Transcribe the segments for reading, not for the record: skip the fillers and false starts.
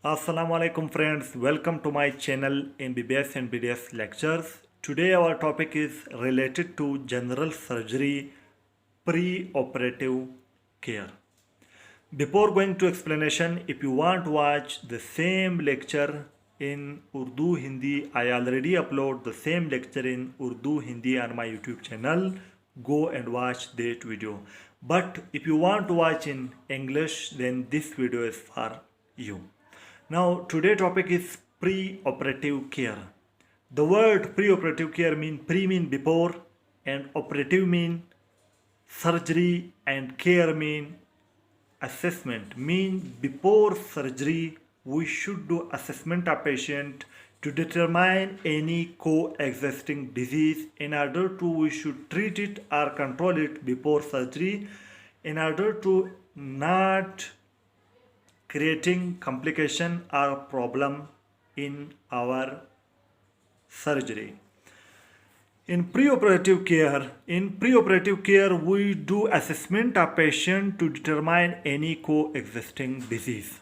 Assalamu alaikum friends, welcome to my channel MBBS and BDS lectures. Today our topic is related to general surgery pre-operative care. Before going to explanation, if you want to watch the same lecture in Urdu Hindi, I already upload the same lecture in Urdu Hindi on my YouTube channel. Go and watch that video. But if you want to watch in English, then this video is for you. Now today topic is pre-operative care. The word pre-operative care mean before and operative mean surgery and care mean assessment. Before surgery we should do assessment of patient to determine any coexisting disease. In order to we should treat it or control it before surgery in order to not creating complication or problem in our surgery. In preoperative care, we do assessment of patient to determine any coexisting disease.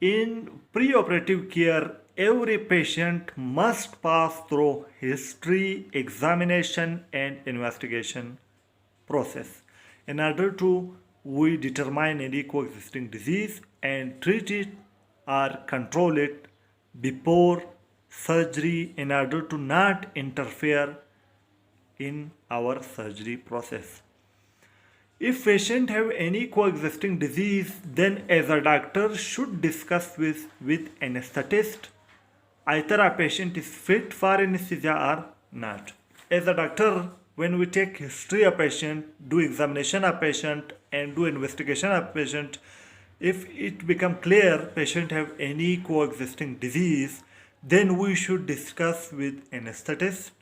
In preoperative care, every patient must pass through history, examination and investigation process in order to we determine any coexisting disease and treat it or control it before surgery in order to not interfere in our surgery process. If patient have any coexisting disease, then as a doctor should discuss with anesthetist either a patient is fit for anesthesia or not. As a doctor, when we take history of patient, do examination of patient and do investigation of patient, if it become clear patient have any coexisting disease, then we should discuss with anesthetist.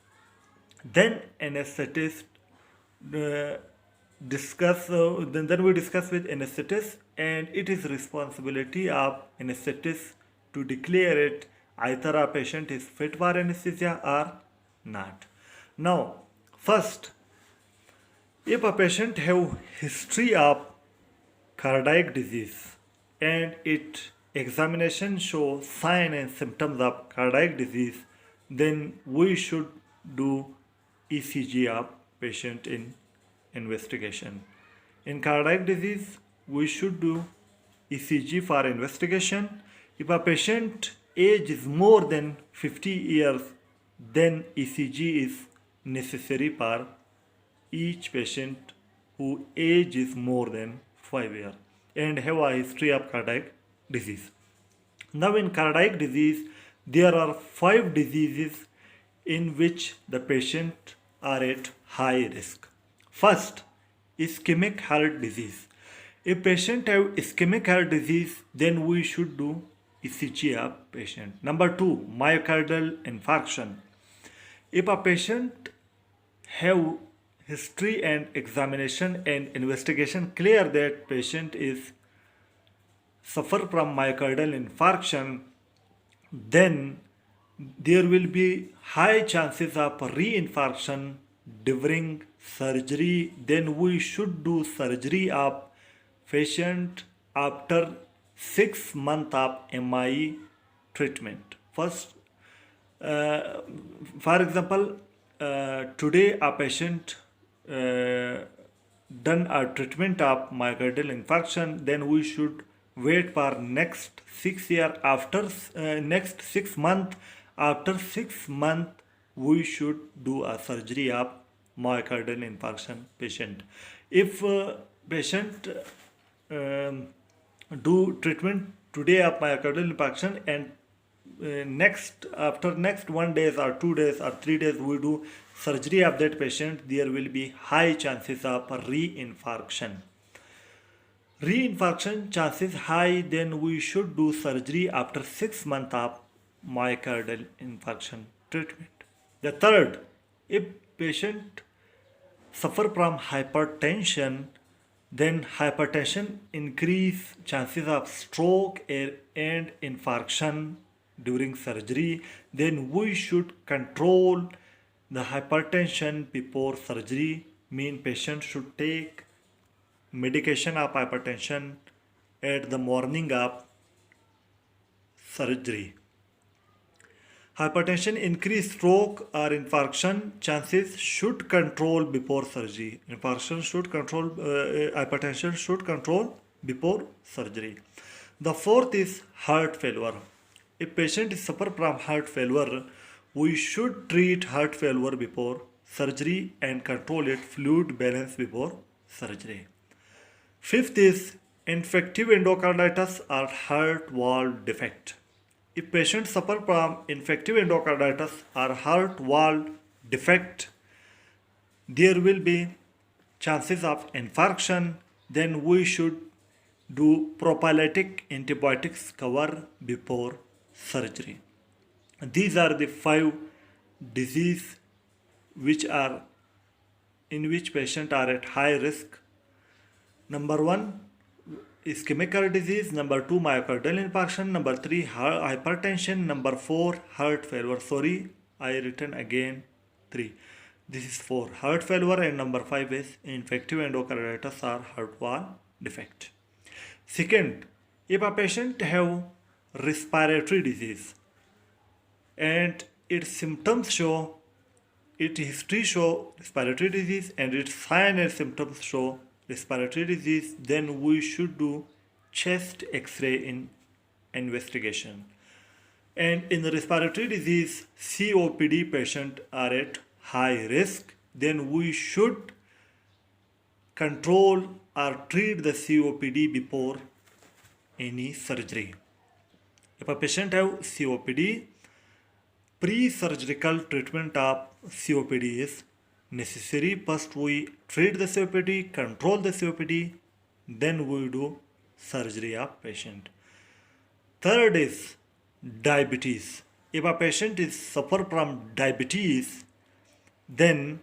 Then anesthetist then we discuss with anesthetist, and it is responsibility of anesthetist to declare it either a patient is fit for anesthesia or not. Now, first, if a patient have history of cardiac disease and it examination show sign and symptoms of cardiac disease, then we should do ECG of patient in investigation. In cardiac disease, we should do ECG for investigation. If a patient age is more than 50 years, then ECG is necessary for each patient who age is more than 5 years and have a history of cardiac disease. Now in cardiac disease, there are 5 diseases in which the patient are at high risk. First, ischemic heart disease. If patient have ischemic heart disease, then we should do ECG of patient. Number 2, myocardial infarction. If a patient have history and examination and investigation clear that patient is suffer from myocardial infarction, then there will be high chances of reinfarction during surgery. Then we should do surgery of patient after 6 months of MI treatment. First, for example, today a patient done a treatment of myocardial infarction, then we should wait for next 6 year after next 6 month. After 6 month, we should do a surgery of myocardial infarction patient. If patient do treatment today of myocardial infarction and after next 1 days or 2 days or 3 days we do surgery of that patient, there will be high chances of reinfarction. Reinfarction chances high, then we should do surgery after 6 months of myocardial infarction treatment. The third, if patient suffer from hypertension, then hypertension increase chances of stroke and infarction during surgery, then we should control the hypertension before surgery. Patient should take medication of hypertension at the morning of surgery. Hypertension, increased stroke or infarction chances should control before surgery. Hypertension should control before surgery. The fourth is heart failure. If patient is suffer from heart failure, we should treat heart failure before surgery and control its fluid balance before surgery. Fifth is infective endocarditis or heart valve defect. If patients suffer from infective endocarditis or heart valve defect, there will be chances of infarction. Then we should do prophylactic antibiotics cover before surgery. These are the 5 diseases in which patients are at high risk. Number 1, ischemic heart disease. Number 2, myocardial infarction. Number 3, hypertension. Number 4, heart failure. Sorry, I written again 3. This is 4, heart failure, and number 5 is infective endocarditis or heart valve defect. Second, if a patient have respiratory disease and its symptoms show, its history show respiratory disease and its sign and symptoms show respiratory disease, then we should do chest x-ray in investigation. And in the respiratory disease, COPD patient are at high risk, then we should control or treat the COPD before any surgery. If a patient have COPD, pre-surgical treatment of COPD is necessary. First we treat the COPD, control the COPD, then we do surgery of patient. Third is diabetes. If a patient is suffer from diabetes, then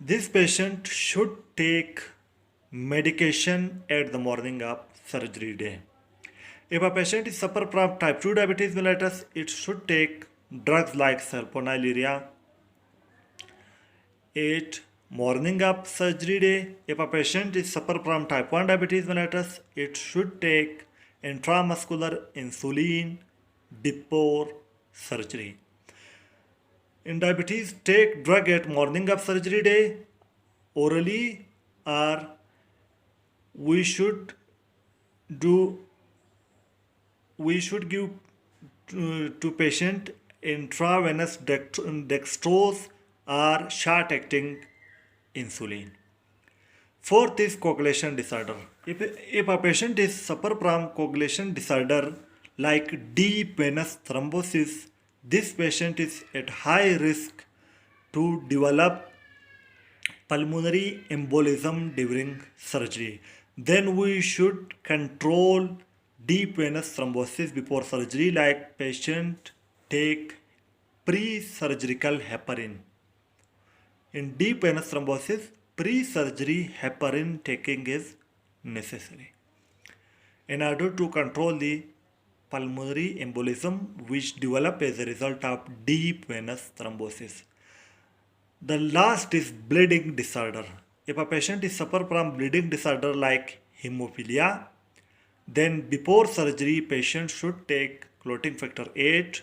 this patient should take medication at the morning of surgery day. If a patient is suffer from type 2 diabetes mellitus, it should take drugs like sulfonylurea at morning of surgery day. If a patient is suffer from type 1 diabetes mellitus, it should take intramuscular insulin before surgery. In diabetes, take drug at morning of surgery day orally, or we should give to patient intravenous dextrose or short-acting insulin. Fourth is coagulation disorder. If a patient is suffer from coagulation disorder like deep venous thrombosis, this patient is at high risk to develop pulmonary embolism during surgery. Then we should control deep venous thrombosis before surgery, like patient take pre-surgical heparin. In deep venous thrombosis, pre-surgery heparin taking is necessary in order to control the pulmonary embolism which develop as a result of deep venous thrombosis. The last is bleeding disorder. If a patient is suffer from bleeding disorder like hemophilia, then before surgery patient should take clotting factor 8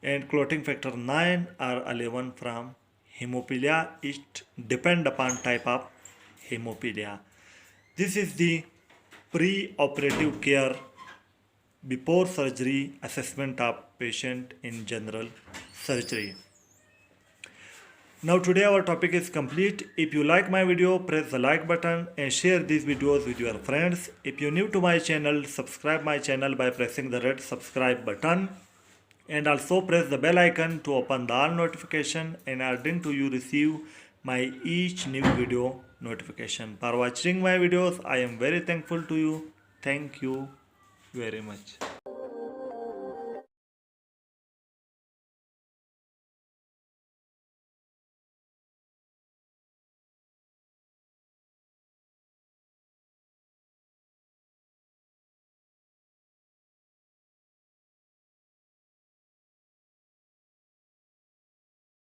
and clotting factor 9 or 11 from hemophilia. It depends upon type of hemophilia. This is the pre-operative care before surgery assessment of patient in general surgery. Now today our topic is complete. If you like my video, press the like button and share these videos with your friends. If you're new to my channel, subscribe my channel by pressing the red subscribe button and also press the bell icon to open the all notification and adding to you receive my each new video notification. For watching my videos, I am very thankful to you. Thank you very much.